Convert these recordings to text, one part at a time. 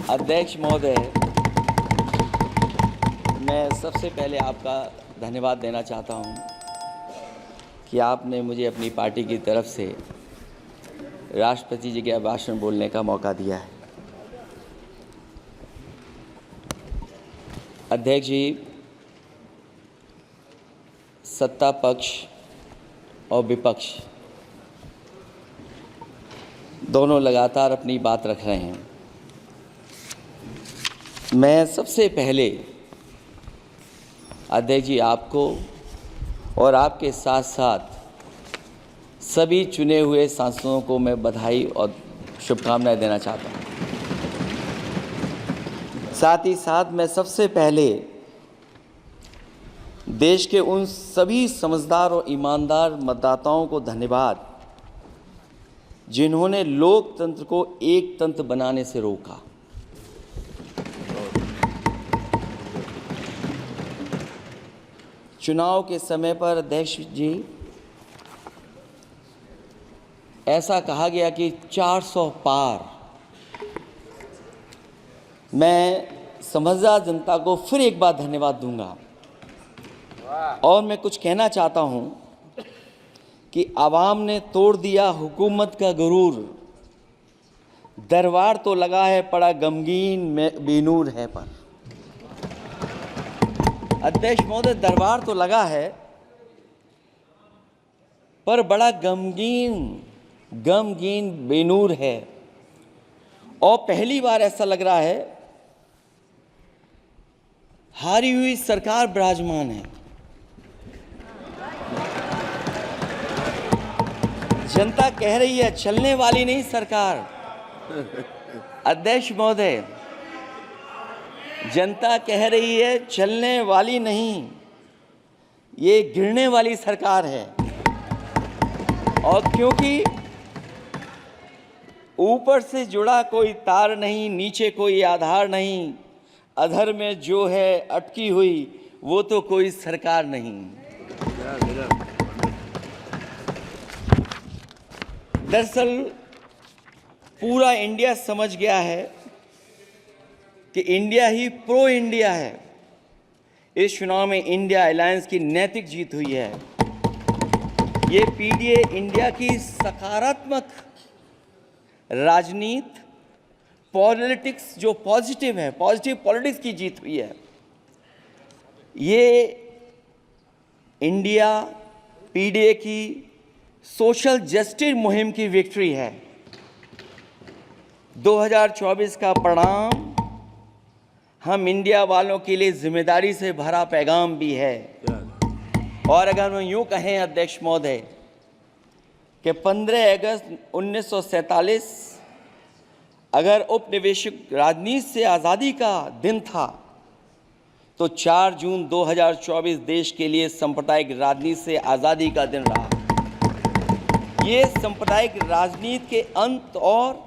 अध्यक्ष महोदय, मैं सबसे पहले आपका धन्यवाद देना चाहता हूं कि आपने मुझे अपनी पार्टी की तरफ से राष्ट्रपति जी के अभिभाषण बोलने का मौका दिया है। अध्यक्ष जी, सत्ता पक्ष और विपक्ष दोनों लगातार अपनी बात रख रहे हैं। मैं सबसे पहले अध्यक्ष जी आपको और आपके साथ साथ सभी चुने हुए सांसदों को मैं बधाई और शुभकामनाएं देना चाहता हूं। साथ ही साथ मैं सबसे पहले देश के उन सभी समझदार और ईमानदार मतदाताओं को धन्यवाद जिन्होंने लोकतंत्र को एक तंत्र बनाने से रोका। चुनाव के समय पर अध्यक्ष जी ऐसा कहा गया कि 400 पार। मैं समझदार जनता को फिर एक बार धन्यवाद दूंगा और मैं कुछ कहना चाहता हूं कि आवाम ने तोड़ दिया हुकूमत का गुरूर। दरबार तो लगा है पड़ा गमगीन में बेनूर है पर। अध्यक्ष महोदय, दरबार तो लगा है पर बड़ा गमगीन बेनूर है। और पहली बार ऐसा लग रहा है हारी हुई सरकार विराजमान है। जनता कह रही है चलने वाली नहीं सरकार। अध्यक्ष महोदय, जनता कह रही है चलने वाली नहीं, ये गिरने वाली सरकार है। और क्योंकि ऊपर से जुड़ा कोई तार नहीं, नीचे कोई आधार नहीं, अधर में जो है अटकी हुई वो तो कोई सरकार नहीं। दरअसल पूरा इंडिया समझ गया है कि इंडिया ही प्रो इंडिया है। इस चुनाव में इंडिया अलायंस की नैतिक जीत हुई है। ये पीडीए इंडिया की सकारात्मक राजनीति, पॉलिटिक्स जो पॉजिटिव है, पॉजिटिव पॉलिटिक्स की जीत हुई है। ये इंडिया पीडीए की सोशल जस्टिस मुहिम की विक्ट्री है। 2024 का परिणाम हम इंडिया वालों के लिए जिम्मेदारी से भरा पैगाम भी है। और अगर हम यूं कहें अध्यक्ष महोदय कि 15 अगस्त 1947 अगर उपनिवेशिक राजनीति से आज़ादी का दिन था तो 4 जून 2024 देश के लिए सांप्रदायिक राजनीति से आज़ादी का दिन रहा। ये सांप्रदायिक राजनीति के अंत और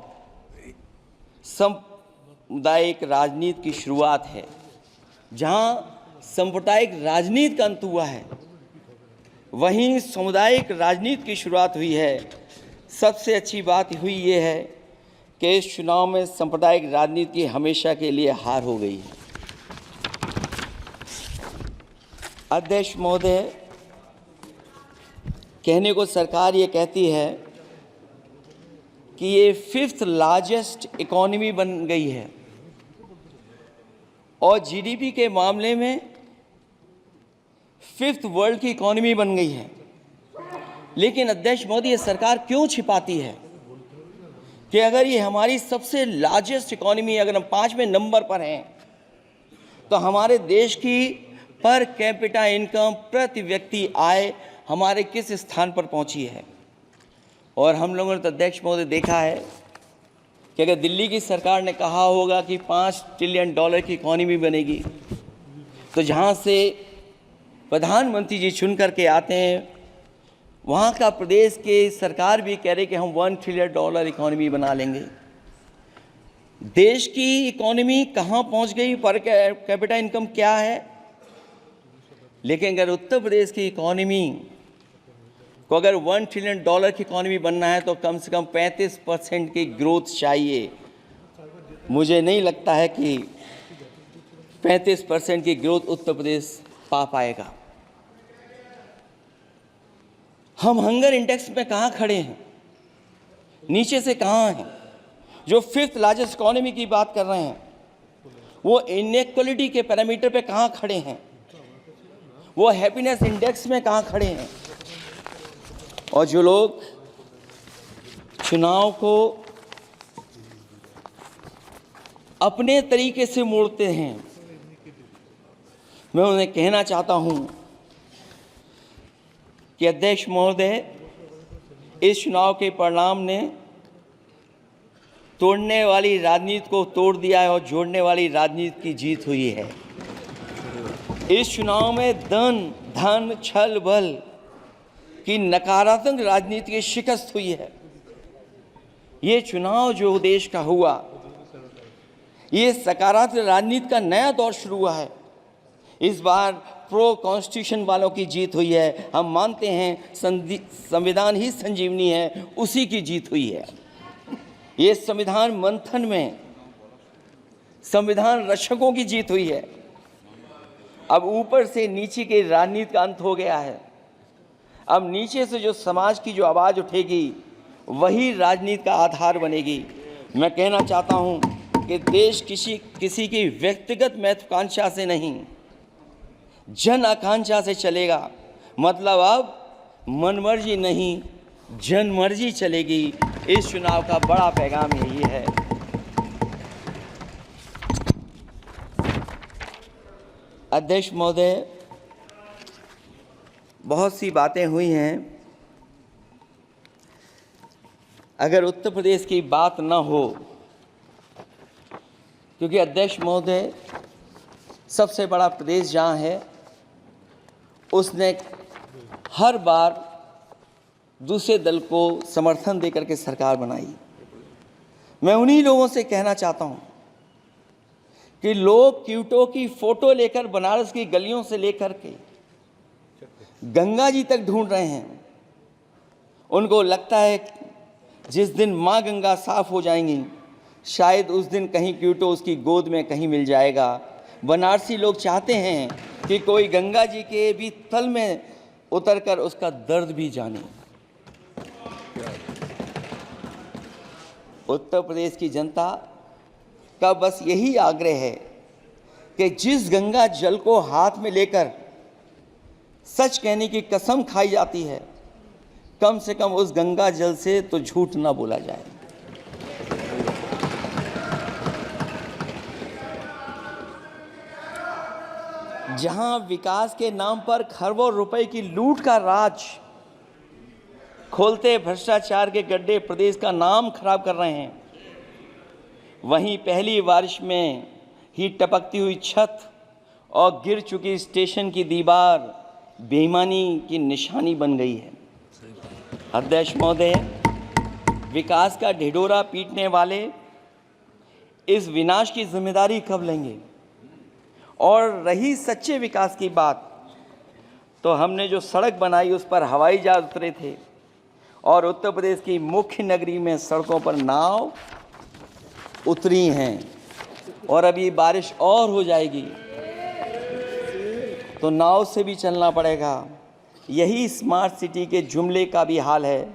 सामुदायिक राजनीति की शुरुआत है। जहां सांप्रदायिक राजनीति का अंत हुआ है वहीं सामुदायिक राजनीति की शुरुआत हुई है। सबसे अच्छी बात हुई ये है कि इस चुनाव में सांप्रदायिक राजनीति की हमेशा के लिए हार हो गई है। अध्यक्ष महोदय, कहने को सरकार ये कहती है कि ये 5th लार्जेस्ट इकोनॉमी बन गई है और जीडीपी के मामले में 5th वर्ल्ड की इकोनॉमी बन गई है। लेकिन अध्यक्ष मोदी, ये सरकार क्यों छिपाती है कि अगर ये हमारी सबसे लार्जेस्ट इकोनॉमी, अगर हम 5वें नंबर पर हैं तो हमारे देश की पर कैपिटा इनकम, प्रति व्यक्ति आय हमारे किस स्थान पर पहुंची है। और हम लोगों ने तो अध्यक्ष महोदय देखा है कि अगर दिल्ली की सरकार ने कहा होगा कि $5 ट्रिलियन की इकोनॉमी बनेगी, तो जहां से प्रधानमंत्री जी चुन करके आते हैं वहां का प्रदेश के सरकार भी कह रही कि हम $1 ट्रिलियन इकोनॉमी बना लेंगे। देश की इकोनॉमी कहां पहुंच गई, पर कैपिटा इनकम क्या है। लेकिन अगर उत्तर प्रदेश की इकोनॉमी को अगर $1 ट्रिलियन की इकोनॉमी बनना है तो कम से कम 35% की ग्रोथ चाहिए। मुझे नहीं लगता है कि 35% की ग्रोथ उत्तर प्रदेश पा पाएगा। हम हंगर इंडेक्स में कहाँ खड़े हैं, नीचे से कहाँ हैं। जो 5th लार्जेस्ट इकोनॉमी की बात कर रहे हैं, वो इनइक्वालिटी के पैरामीटर पे कहाँ खड़े हैं, वो हैप्पीनेस इंडेक्स में कहाँ खड़े हैं। और जो लोग चुनाव को अपने तरीके से मोड़ते हैं, मैं उन्हें कहना चाहता हूं कि अध्यक्ष महोदय, इस चुनाव के परिणाम ने तोड़ने वाली राजनीति को तोड़ दिया है और जोड़ने वाली राजनीति की जीत हुई है। इस चुनाव में धन छल बल की नकारात्मक राजनीति की शिकस्त हुई है। ये चुनाव जो देश का हुआ, ये सकारात्मक राजनीति का नया दौर शुरू हुआ है। इस बार प्रो कॉन्स्टिट्यूशन वालों की जीत हुई है। हम मानते हैं संविधान ही संजीवनी है, उसी की जीत हुई है। ये संविधान मंथन में संविधान रक्षकों की जीत हुई है। अब ऊपर से नीचे की राजनीति का अंत हो गया है। अब नीचे से जो समाज की जो आवाज़ उठेगी, वही राजनीति का आधार बनेगी। मैं कहना चाहता हूं कि देश किसी की व्यक्तिगत महत्वाकांक्षा से नहीं, जन आकांक्षा से चलेगा। मतलब अब मनमर्जी नहीं, जनमर्जी चलेगी। इस चुनाव का बड़ा पैगाम यही है। अध्यक्ष महोदय, बहुत सी बातें हुई हैं। अगर उत्तर प्रदेश की बात न हो, क्योंकि अध्यक्ष महोदय सबसे बड़ा प्रदेश जहाँ है, उसने हर बार दूसरे दल को समर्थन देकर के सरकार बनाई। मैं उन्हीं लोगों से कहना चाहता हूँ कि लोग क्यूटो की फोटो लेकर बनारस की गलियों से लेकर के गंगा जी तक ढूंढ रहे हैं। उनको लगता है जिस दिन माँ गंगा साफ हो जाएंगी, शायद उस दिन कहीं क्यूटो उसकी गोद में कहीं मिल जाएगा। बनारसी लोग चाहते हैं कि कोई गंगा जी के भी तल में उतरकर उसका दर्द भी जाने। उत्तर प्रदेश की जनता का बस यही आग्रह है कि जिस गंगा जल को हाथ में लेकर सच कहने की कसम खाई जाती है, कम से कम उस गंगा जल से तो झूठ ना बोला जाए। जहां विकास के नाम पर खरबों रुपए की लूट का राज खोलते भ्रष्टाचार के गड्ढे प्रदेश का नाम खराब कर रहे हैं, वहीं पहली बारिश में ही टपकती हुई छत और गिर चुकी स्टेशन की दीवार बेईमानी की निशानी बन गई है। अध्यक्ष महोदय, विकास का ढिढोरा पीटने वाले इस विनाश की जिम्मेदारी कब लेंगे? और रही सच्चे विकास की बात, तो हमने जो सड़क बनाई उस पर हवाई जहाज उतरे थे और उत्तर प्रदेश की मुख्य नगरी में सड़कों पर नाव उतरी हैं, और अभी बारिश और हो जाएगी तो नाव से भी चलना पड़ेगा। यही स्मार्ट सिटी के जुमले का भी हाल है।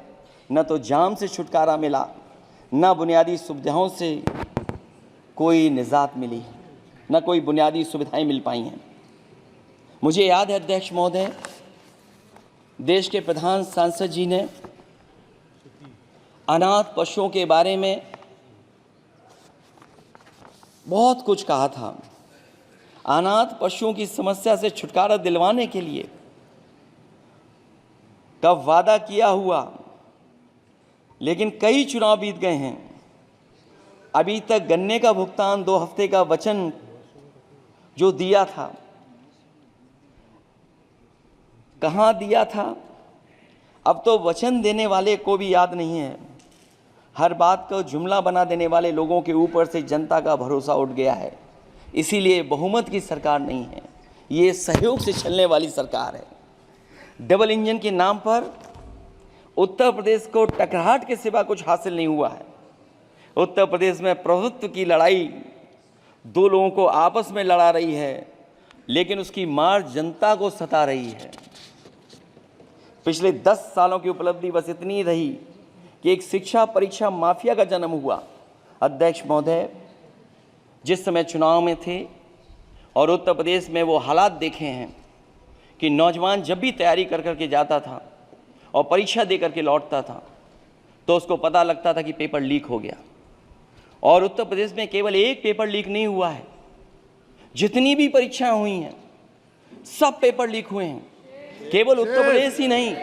न तो जाम से छुटकारा मिला, न बुनियादी सुविधाओं से कोई निजात मिली, न कोई बुनियादी सुविधाएं मिल पाई हैं। मुझे याद है अध्यक्ष महोदय, देश के प्रधान सांसद जी ने अनाथ पशुओं के बारे में बहुत कुछ कहा था। अनाथ पशुओं की समस्या से छुटकारा दिलवाने के लिए कब वादा किया हुआ, लेकिन कई चुनाव बीत गए हैं, अभी तक गन्ने का भुगतान 2 हफ्ते का वचन जो दिया था, कहाँ दिया था? अब तो वचन देने वाले को भी याद नहीं है। हर बात को जुमला बना देने वाले लोगों के ऊपर से जनता का भरोसा उठ गया है। इसीलिए बहुमत की सरकार नहीं है, ये सहयोग से चलने वाली सरकार है। डबल इंजन के नाम पर उत्तर प्रदेश को टकराहट के सिवा कुछ हासिल नहीं हुआ है। उत्तर प्रदेश में प्रभुत्व की लड़ाई दो लोगों को आपस में लड़ा रही है, लेकिन उसकी मार जनता को सता रही है। पिछले 10 सालों की उपलब्धि बस इतनी रही कि एक शिक्षा परीक्षा माफिया का जन्म हुआ। अध्यक्ष महोदय, जिस समय चुनाव में थे और उत्तर प्रदेश में वो हालात देखे हैं कि नौजवान जब भी तैयारी कर कर के जाता था और परीक्षा दे करके लौटता था तो उसको पता लगता था कि पेपर लीक हो गया। और उत्तर प्रदेश में केवल एक पेपर लीक नहीं हुआ है, जितनी भी परीक्षाएं हुई हैं सब पेपर लीक हुए हैं। केवल उत्तर प्रदेश ही नहीं,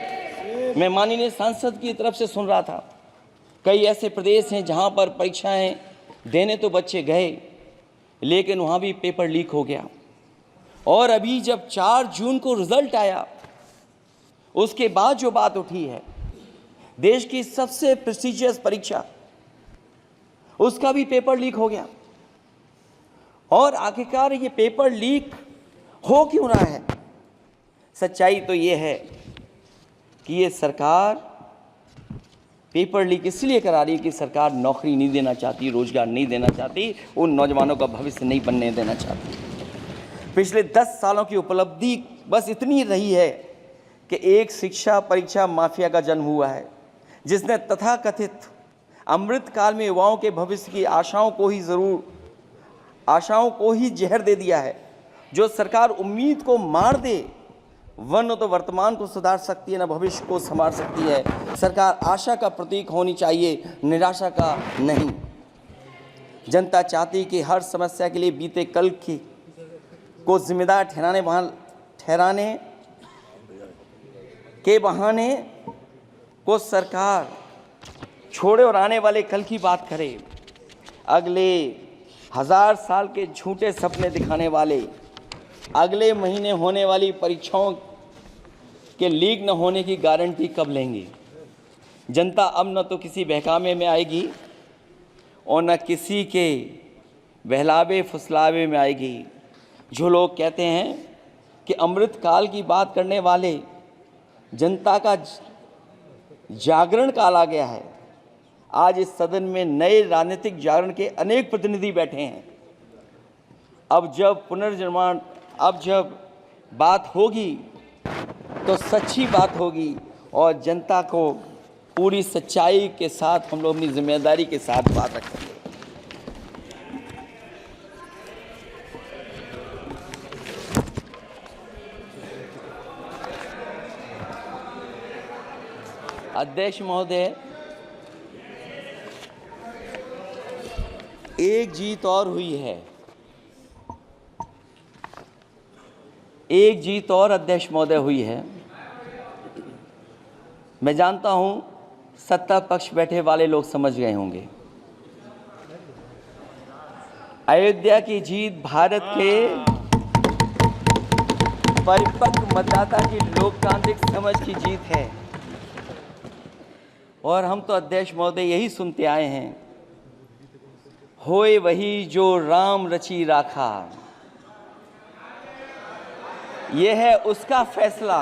मैं माननीय सांसद की तरफ से सुन रहा था, कई ऐसे प्रदेश हैं जहां पर परीक्षाएं देने तो बच्चे गए लेकिन वहां भी पेपर लीक हो गया। और अभी जब 4 जून को रिजल्ट आया, उसके बाद जो बात उठी है, देश की सबसे प्रेस्टिजियस परीक्षा, उसका भी पेपर लीक हो गया। और आखिरकार ये पेपर लीक हो क्यों रहा है? सच्चाई तो ये है कि ये सरकार पेपर लीक इसलिए करा रही है कि सरकार नौकरी नहीं देना चाहती, रोजगार नहीं देना चाहती, उन नौजवानों का भविष्य नहीं बनने देना चाहती। पिछले 10 सालों की उपलब्धि बस इतनी रही है कि एक शिक्षा परीक्षा माफिया का जन्म हुआ है, जिसने तथाकथित अमृत काल में युवाओं के भविष्य की आशाओं को ही जहर दे दिया है। जो सरकार उम्मीद को मार दे, वह न तो वर्तमान को सुधार सकती है न भविष्य को संवार सकती है। सरकार आशा का प्रतीक होनी चाहिए, निराशा का नहीं। जनता चाहती कि हर समस्या के लिए बीते कल को जिम्मेदार ठहराने के बहाने को सरकार छोड़े और आने वाले कल की बात करे। अगले 1000 साल के झूठे सपने दिखाने वाले, अगले महीने होने वाली परीक्षाओं के लीक न होने की गारंटी कब लेंगे? जनता अब न तो किसी बहकावे में आएगी और न किसी के बहलावे फुसलावे में आएगी। जो लोग कहते हैं कि अमृत काल की बात करने वाले, जनता का जागरण काल आ गया है। आज इस सदन में नए राजनीतिक जागरण के अनेक प्रतिनिधि बैठे हैं। अब जब बात होगी तो सच्ची बात होगी और जनता को पूरी सच्चाई के साथ हम लोग अपनी जिम्मेदारी के साथ बात रखेंगे। अध्यक्ष महोदय, एक जीत और हुई है, एक जीत और अध्यक्ष महोदय हुई है। मैं जानता हूं सत्ता पक्ष बैठे वाले लोग समझ गए होंगे। अयोध्या की जीत भारत के परिपक्व मतदाता की लोकतांत्रिक समझ की जीत है। और हम तो अध्यक्ष महोदय यही सुनते आए हैं, होए वही जो राम रची राखा, ये है उसका फैसला।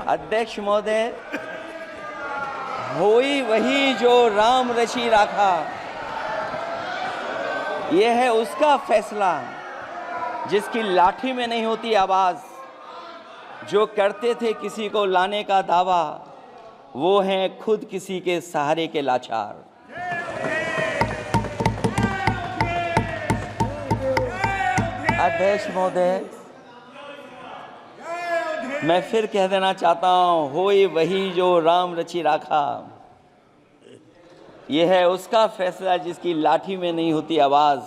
अध्यक्ष महोदय, होई वही जो राम रची राखा, ये है उसका फैसला, जिसकी लाठी में नहीं होती आवाज। जो करते थे किसी को लाने का दावा, वो हैं खुद किसी के सहारे के लाचार। अध्यक्ष महोदय, मैं फिर कह देना चाहता हूं, होए वही जो राम रची राखा, यह है उसका फैसला जिसकी लाठी में नहीं होती आवाज।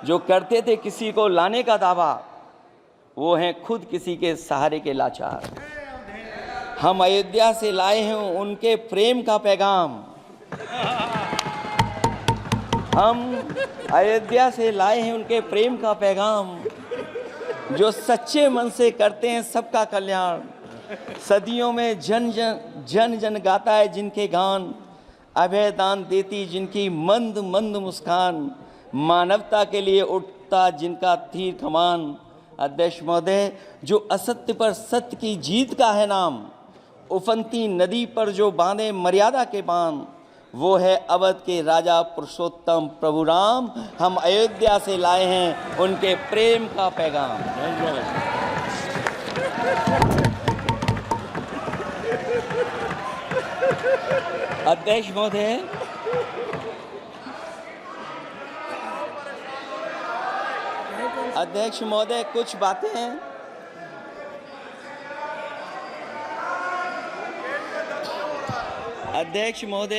जो करते थे किसी को लाने का दावा, वो हैं खुद किसी के सहारे के लाचार। हम अयोध्या से लाए हैं उनके प्रेम का पैगाम, हम अयोध्या से लाए हैं उनके प्रेम का पैगाम। जो सच्चे मन से करते हैं सबका कल्याण, सदियों में जन जन गाता है जिनके गान, अभय दान देती जिनकी मंद मंद मुस्कान, मानवता के लिए उठता जिनका तीर कमान। अध्यक्ष महोदय, जो असत्य पर सत्य की जीत का है नाम, उफनती नदी पर जो बांधे मर्यादा के बांध, वो है अवध के राजा पुरुषोत्तम प्रभु राम। हम अयोध्या से लाए हैं उनके प्रेम का पैगाम। अध्यक्ष महोदय,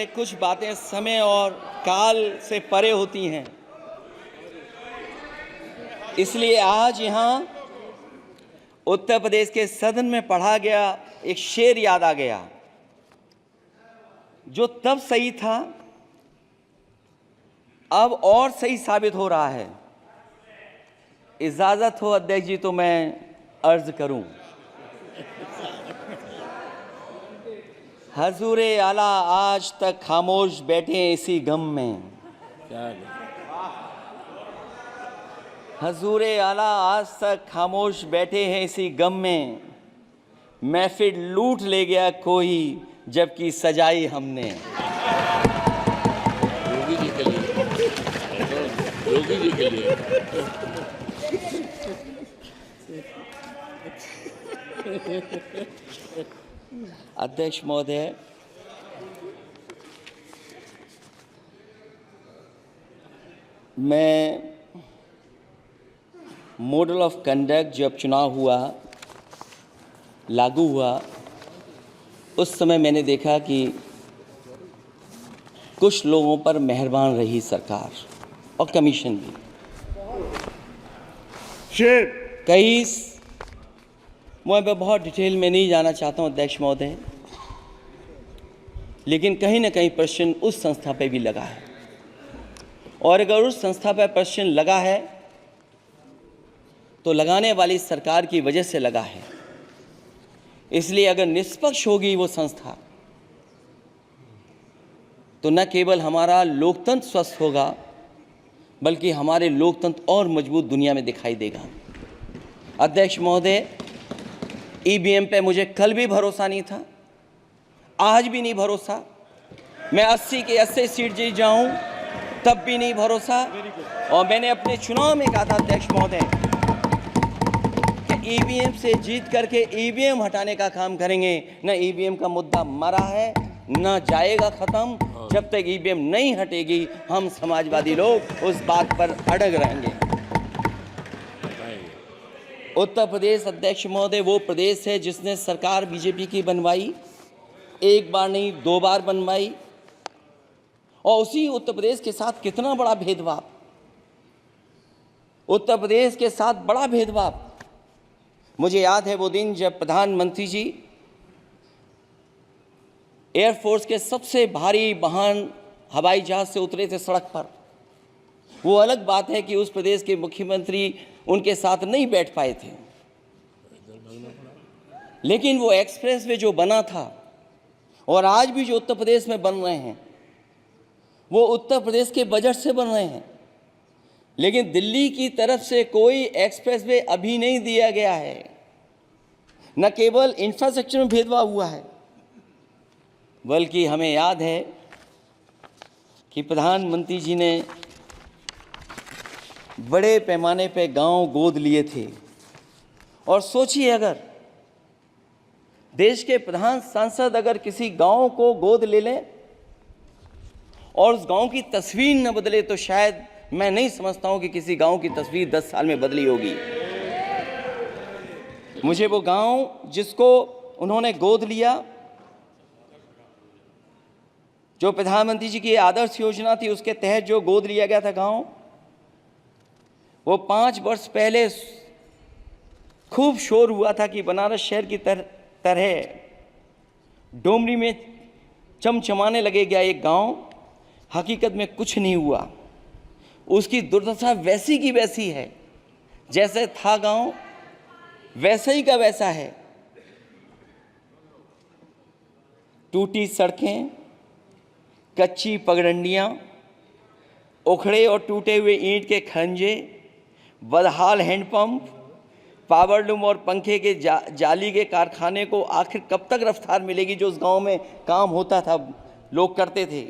कुछ बातें समय और काल से परे होती हैं, इसलिए आज यहाँ उत्तर प्रदेश के सदन में पढ़ा गया एक शेर याद आ गया, जो तब सही था अब और सही साबित हो रहा है। इजाजत हो अध्यक्ष जी तो मैं अर्ज करूं। हजूरे आला आज तक खामोश बैठे इसी गम में। हजूरे आला आज तक खामोश बैठे हैं इसी गम में। महफिल लूट ले गया कोई जबकि सजाई हमने। योगी जी के लिए अध्यक्ष महोदय, मैं मॉडल ऑफ कंडक्ट जब चुनाव हुआ, लागू हुआ, उस समय मैंने देखा कि कुछ लोगों पर मेहरबान रही सरकार और कमीशन भी। कई मैं बहुत डिटेल में नहीं जाना चाहता हूं अध्यक्ष महोदय, लेकिन कहीं ना कहीं प्रश्न उस संस्था पे भी लगा है, और अगर उस संस्था पर प्रश्न लगा है तो लगाने वाली सरकार की वजह से लगा है। इसलिए अगर निष्पक्ष होगी वो संस्था तो न केवल हमारा लोकतंत्र स्वस्थ होगा, बल्कि हमारे लोकतंत्र और मजबूत दुनिया में दिखाई देगा। अध्यक्ष महोदय, ईवीएम पे मुझे कल भी भरोसा नहीं था, आज भी नहीं भरोसा। मैं 80 के 80 सीट जीत जाऊं तब भी नहीं भरोसा। और मैंने अपने चुनाव में कहा था अध्यक्ष महोदय कि ईवीएम से जीत करके ईवीएम हटाने का काम करेंगे। न ईवीएम का मुद्दा मरा है, न जाएगा खत्म। जब तक ईवीएम नहीं हटेगी हम समाजवादी लोग उस बात पर अड़ग रहेंगे। उत्तर प्रदेश अध्यक्ष महोदय वो प्रदेश है जिसने सरकार बीजेपी की बनवाई, एक बार नहीं 2 बार बनवाई, और उसी उत्तर प्रदेश के साथ कितना बड़ा भेदभाव, उत्तर प्रदेश के साथ बड़ा भेदभाव। मुझे याद है वो दिन जब प्रधानमंत्री जी एयरफोर्स के सबसे भारी वाहन हवाई जहाज से उतरे थे सड़क पर। वो अलग बात है कि उस प्रदेश के मुख्यमंत्री उनके साथ नहीं बैठ पाए थे, लेकिन वो एक्सप्रेस वे जो बना था और आज भी जो उत्तर प्रदेश में बन रहे हैं वो उत्तर प्रदेश के बजट से बन रहे हैं। लेकिन दिल्ली की तरफ से कोई एक्सप्रेस वे अभी नहीं दिया गया है। न केवल इंफ्रास्ट्रक्चर में भेदभाव हुआ है, बल्कि हमें याद है कि प्रधानमंत्री जी ने बड़े पैमाने पे गांव गोद लिए थे। और सोचिए, अगर देश के प्रधान सांसद अगर किसी गांव को गोद ले लें और उस गांव की तस्वीर न बदले, तो शायद मैं नहीं समझता हूं कि किसी गांव की तस्वीर 10 साल में बदली होगी। मुझे वो गांव जिसको उन्होंने गोद लिया, जो प्रधानमंत्री जी की आदर्श योजना थी उसके तहत जो गोद लिया गया था गांव, वो 5 वर्ष पहले खूब शोर हुआ था कि बनारस शहर की तरह डोमरी में चमचमाने लगेगा एक गांव। हकीकत में कुछ नहीं हुआ। उसकी दुर्दशा वैसी की वैसी है, जैसे था गांव वैसे ही का वैसा है। टूटी सड़कें, कच्ची पगडंडियां, उखड़े और टूटे हुए ईंट के खंजे, बदहाल हैंडपंप, पावरलूम और पंखे के जाली के कारखाने को आखिर कब तक रफ्तार मिलेगी जो उस गांव में काम होता था, लोग करते थे।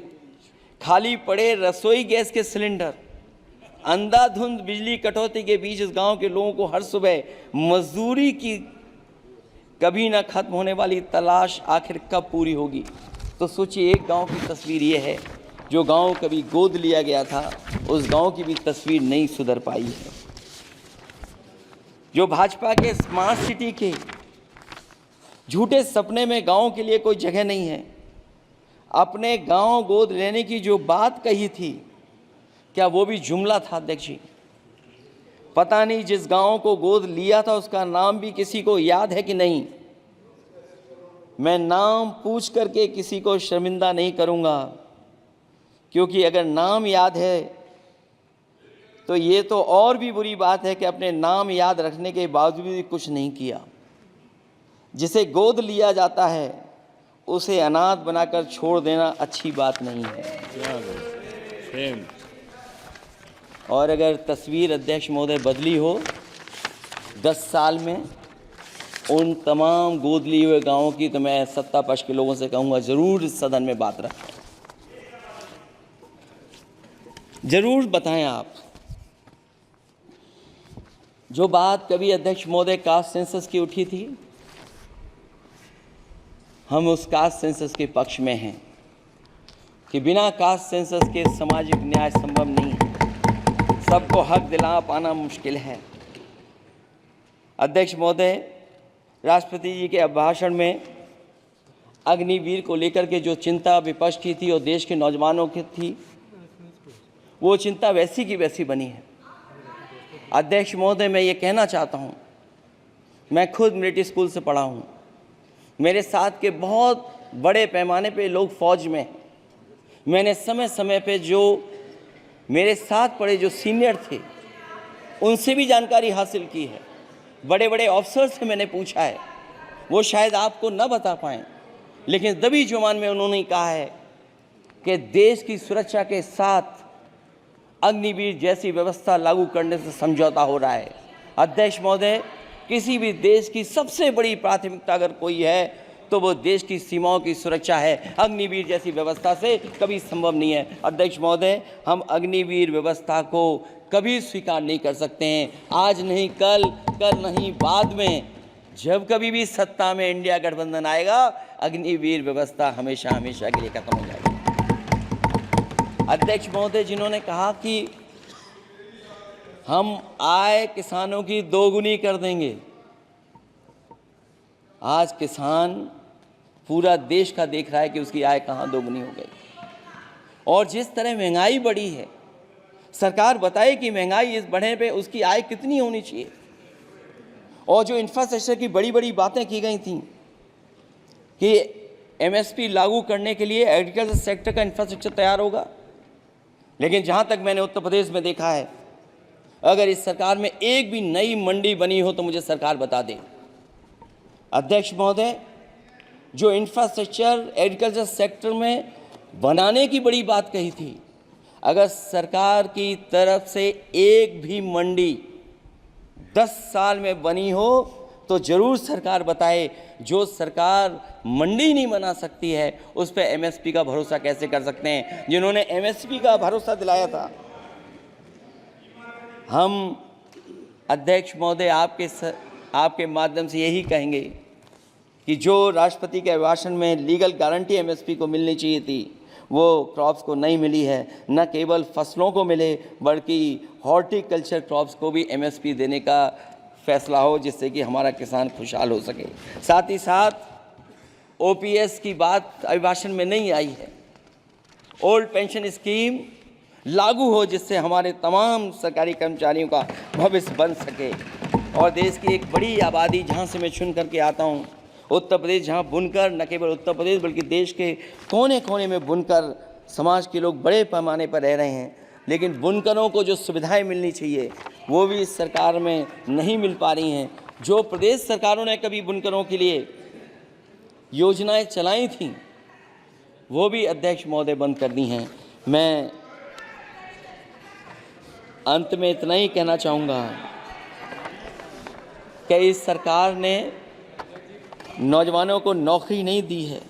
खाली पड़े रसोई गैस के सिलेंडर, अंधाधुंध बिजली कटौती के बीच इस गांव के लोगों को हर सुबह मजदूरी की कभी ना खत्म होने वाली तलाश आखिर कब पूरी होगी। तो सोचिए, एक गांव की तस्वीर ये है, जो गांव कभी गोद लिया गया था उस गांव की भी तस्वीर नहीं सुधर पाई है। जो भाजपा के स्मार्ट सिटी के झूठे सपने में गांव के लिए कोई जगह नहीं है। अपने गांव गोद लेने की जो बात कही थी, क्या वो भी जुमला था अध्यक्ष जी? पता नहीं जिस गांव को गोद लिया था उसका नाम भी किसी को याद है कि नहीं। मैं नाम पूछ करके किसी को शर्मिंदा नहीं करूंगा, क्योंकि अगर नाम याद है तो ये तो और भी बुरी बात है कि अपने नाम याद रखने के बावजूद भी कुछ नहीं किया। जिसे गोद लिया जाता है उसे अनाथ बनाकर छोड़ देना अच्छी बात नहीं है। और अगर तस्वीर अध्यक्ष महोदय बदली हो 10 साल में उन तमाम गोद लिए हुए गांवों की, तो मैं सत्ता पक्ष के लोगों से कहूँगा ज़रूर इस सदन में बात रखें, ज़रूर बताएं आप। जो बात कभी अध्यक्ष महोदय कास्ट सेंसस की उठी थी, हम उस कास्ट सेंसस के पक्ष में हैं कि बिना कास्ट सेंसस के सामाजिक न्याय संभव नहीं है। सबको हक दिला पाना मुश्किल है। अध्यक्ष महोदय, राष्ट्रपति जी के अभिभाषण में अग्निवीर को लेकर के जो चिंता विपक्ष की थी और देश के नौजवानों की थी, वो चिंता वैसी की वैसी बनी है। अध्यक्ष महोदय, मैं ये कहना चाहता हूँ, मैं खुद मिलिट्री स्कूल से पढ़ा हूँ। मेरे साथ के बहुत बड़े पैमाने पे लोग फौज में हैं। मैंने समय समय पे जो मेरे साथ पढ़े जो सीनियर थे उनसे भी जानकारी हासिल की है। बड़े बड़े ऑफिसर से मैंने पूछा है, वो शायद आपको न बता पाएँ, लेकिन दबी जुबान में उन्होंने कहा है कि देश की सुरक्षा के साथ अग्निवीर जैसी व्यवस्था लागू करने से समझौता हो रहा है। अध्यक्ष महोदय, किसी भी देश की सबसे बड़ी प्राथमिकता अगर कोई है तो वो देश की सीमाओं की सुरक्षा है। अग्निवीर जैसी व्यवस्था से कभी संभव नहीं है। अध्यक्ष महोदय, हम अग्निवीर व्यवस्था को कभी स्वीकार नहीं कर सकते हैं। आज नहीं कल, कल नहीं बाद में, जब कभी भी सत्ता में इंडिया गठबंधन आएगा, अग्निवीर व्यवस्था हमेशा हमेशा के लिए खत्म हो जाएगी। अध्यक्ष महोदय, जिन्होंने कहा कि हम आय किसानों की दोगुनी कर देंगे, आज किसान पूरा देश का देख रहा है कि उसकी आय कहाँ दोगुनी हो गई। और जिस तरह महंगाई बढ़ी है, सरकार बताए कि महंगाई इस बढ़ने पे उसकी आय कितनी होनी चाहिए। और जो इंफ्रास्ट्रक्चर की बड़ी बड़ी बातें की गई थी कि एमएसपी लागू करने के लिए एग्रीकल्चर सेक्टर का इंफ्रास्ट्रक्चर तैयार होगा, लेकिन जहाँ तक मैंने उत्तर प्रदेश में देखा है, अगर इस सरकार में एक भी नई मंडी बनी हो तो मुझे सरकार बता दे। अध्यक्ष महोदय, जो इंफ्रास्ट्रक्चर एग्रीकल्चर सेक्टर में बनाने की बड़ी बात कही थी, अगर सरकार की तरफ से एक भी मंडी 10 साल में बनी हो तो ज़रूर सरकार बताए। जो सरकार मंडी नहीं बना सकती है उस पर एमएसपी का भरोसा कैसे कर सकते हैं, जिन्होंने एमएसपी का भरोसा दिलाया था। हम अध्यक्ष महोदय आपके माध्यम से यही कहेंगे कि जो राष्ट्रपति के अभिभाषण में लीगल गारंटी एमएसपी को मिलनी चाहिए थी, वो क्रॉप्स को नहीं मिली है। न केवल फसलों को मिले बल्कि हॉर्टिकल्चर क्रॉप्स को भी एमएसपी देने का फैसला हो, जिससे कि हमारा किसान खुशहाल हो सके। साथ ही साथ ओपीएस की बात अभिभाषण में नहीं आई है। ओल्ड पेंशन स्कीम लागू हो, जिससे हमारे तमाम सरकारी कर्मचारियों का भविष्य बन सके। और देश की एक बड़ी आबादी, जहाँ से मैं चुन करके आता हूँ, उत्तर प्रदेश, जहाँ बुनकर, न केवल उत्तर प्रदेश बल्कि देश के कोने कोने में बुनकर समाज के लोग बड़े पैमाने पर रह रहे हैं, लेकिन बुनकरों को जो सुविधाएं मिलनी चाहिए वो भी इस सरकार में नहीं मिल पा रही हैं। जो प्रदेश सरकारों ने कभी बुनकरों के लिए योजनाएं चलाई थीं, वो भी अध्यक्ष महोदय बंद कर दी हैं। मैं अंत में इतना ही कहना चाहूँगा कि इस सरकार ने नौजवानों को नौकरी नहीं दी है।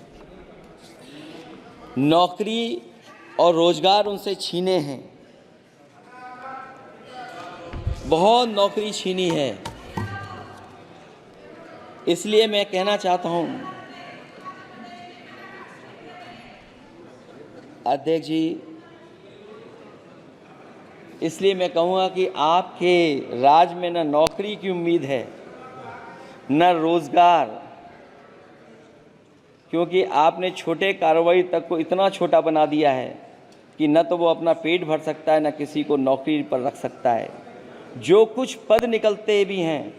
नौकरी और रोजगार उनसे छीने हैं, बहुत नौकरी छीनी है। इसलिए मैं कहना चाहता हूं अध्यक्ष जी, इसलिए मैं कहूँगा कि आपके राज में न नौकरी की उम्मीद है न रोजगार, क्योंकि आपने छोटे कारोबारी तक को इतना छोटा बना दिया है कि न तो वो अपना पेट भर सकता है न किसी को नौकरी पर रख सकता है। जो कुछ पद निकलते भी हैं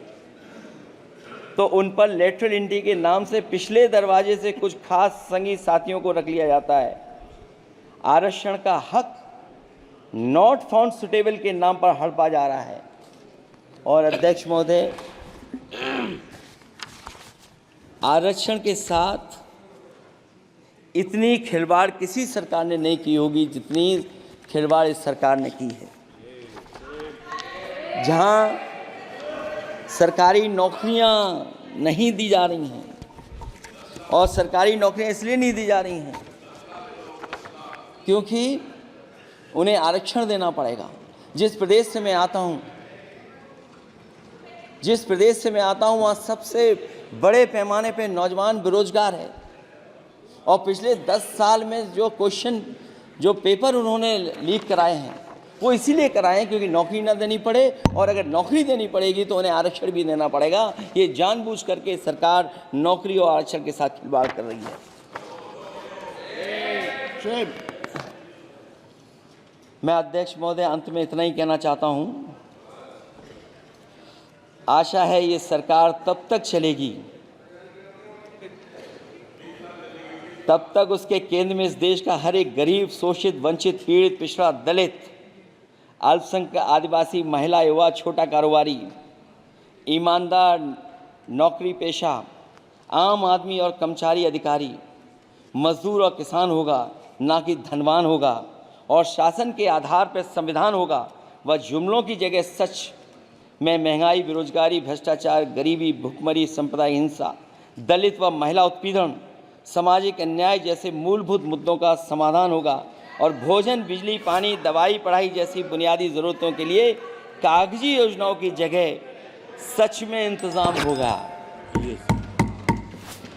तो उन पर लेटरल एंट्री के नाम से पिछले दरवाजे से कुछ खास संगी साथियों को रख लिया जाता है। आरक्षण का हक नॉट फाउंड सुटेबल के नाम पर हड़पा जा रहा है। और अध्यक्ष महोदय, आरक्षण के साथ इतनी खिलवाड़ किसी सरकार ने नहीं की होगी जितनी खिलवाड़ इस सरकार ने की है। जहां सरकारी नौकरियां नहीं दी जा रही हैं, और सरकारी नौकरियां इसलिए नहीं दी जा रही हैं क्योंकि उन्हें आरक्षण देना पड़ेगा। जिस प्रदेश से मैं आता हूं वहाँ सबसे बड़े पैमाने पे नौजवान बेरोजगार है। और पिछले 10 साल में जो पेपर उन्होंने लीक कराए हैं वो इसीलिए कराए हैं क्योंकि नौकरी ना देनी पड़े, और अगर नौकरी देनी पड़ेगी तो उन्हें आरक्षण भी देना पड़ेगा। ये जानबूझ करके सरकार नौकरी और आरक्षण के साथ खिलवाड़ कर रही है। मैं अध्यक्ष महोदय अंत में इतना ही कहना चाहता हूं, आशा है ये सरकार तब तक चलेगी तब तक उसके केंद्र में इस देश का हर एक गरीब, शोषित, वंचित, पीड़ित, पिछड़ा, दलित, अल्पसंख्यक, आदिवासी, महिला, युवा, छोटा कारोबारी, ईमानदार, नौकरी पेशा, आम आदमी और कर्मचारी, अधिकारी, मजदूर और किसान होगा, ना कि धनवान होगा। और शासन के आधार पर संविधान होगा। वह जुमलों की जगह सच में महंगाई, बेरोजगारी, भ्रष्टाचार, गरीबी, भुखमरी, सांप्रदायिक हिंसा, दलित व महिला उत्पीड़न, सामाजिक अन्याय जैसे मूलभूत मुद्दों का समाधान होगा। और भोजन, बिजली, पानी, दवाई, पढ़ाई जैसी बुनियादी ज़रूरतों के लिए कागजी योजनाओं की जगह सच में इंतज़ाम होगा।